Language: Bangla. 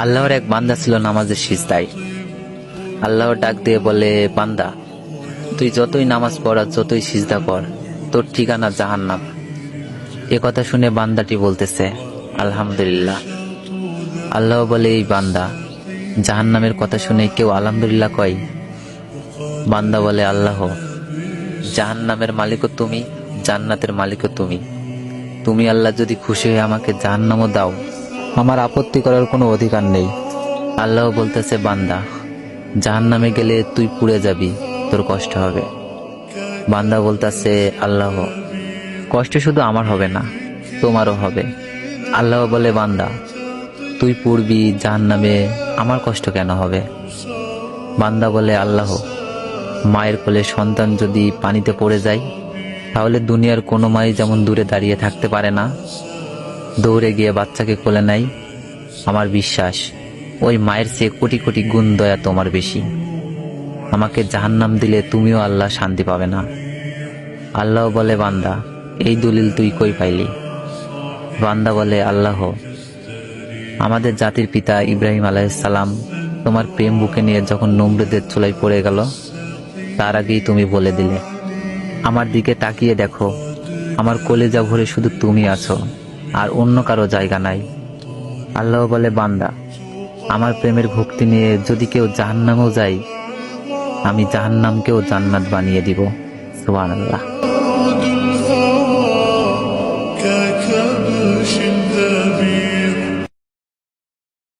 আল্লাহর এক বান্দা ছিল নামাজের সিজদায়। আল্লাহর ডাক দিয়ে বলে, বান্দা তুই যতই নামাজ পড় আর যতই সিজদা কর, তোর ঠিকানা জাহান্নাম। এ কথা শুনে বান্দাটি বলতেছে, আলহামদুলিল্লাহ। আল্লাহ বলে, এই বান্দা, জাহান্নামের কথা শুনে কেউ আলহামদুলিল্লাহ কয়? বান্দা বলে, আল্লাহ, জাহান্নামের মালিকও তুমি, জান্নাতের মালিকও তুমি। তুমি আল্লাহ যদি খুশি হয়ে আমাকে জাহান্নামও দাও, আমার আপত্তি করার কোনো অধিকার নেই। আল্লাহ বলতেছে, বান্দা, জাহান্নামে গেলে তুই পুড়ে যাবি, তোর কষ্ট হবে। বান্দা বলতেছে, আল্লাহ, কষ্ট শুধু আমার হবে না, তোমারও হবে। আল্লাহ বলে, বান্দা তুই পুড়বি জাহান্নামে, আমার কষ্ট কেন হবে? বান্দা বলে, আল্লাহ, মায়ের কোলে সন্তান যদি পানিতে পড়ে যায়, তাহলে দুনিয়ার কোনো মাই যেমন দূরে দাঁড়িয়ে থাকতে পারে না, দৌড়ে গিয়ে বাচ্চাকে কোলে নেয়, আমার বিশ্বাস ওই মায়ের চেয়ে কোটি কোটি গুণ দয়া তোমার বেশি। আমাকে জাহান্নাম দিলে তুমিও আল্লাহ শান্তি পাবে না। আল্লাহ বলে, বান্দা এই দলিল তুই কই পাইলি? বান্দা বলে, আল্লাহ, আমাদের জাতির পিতা ইব্রাহিম আলাইহিস সালাম তোমার প্রেম বুকে নিয়ে যখন নমরুদের চুলায় পড়ে গেল, তার আগেই তুমি বলে দিলে, আমার দিকে তাকিয়ে দেখো, আমার কলিজা ভরে শুধু তুমি আছো, আর অন্য কারো জায়গা নাই। আল্লাহ বলে, বান্দা আমার প্রেমের ভক্তি নিয়ে যদি কেউ জাহান্নামেও যায়, আমি জাহান্নামকেও জান্নাত বানিয়ে দিব। সুবহানাল্লাহ।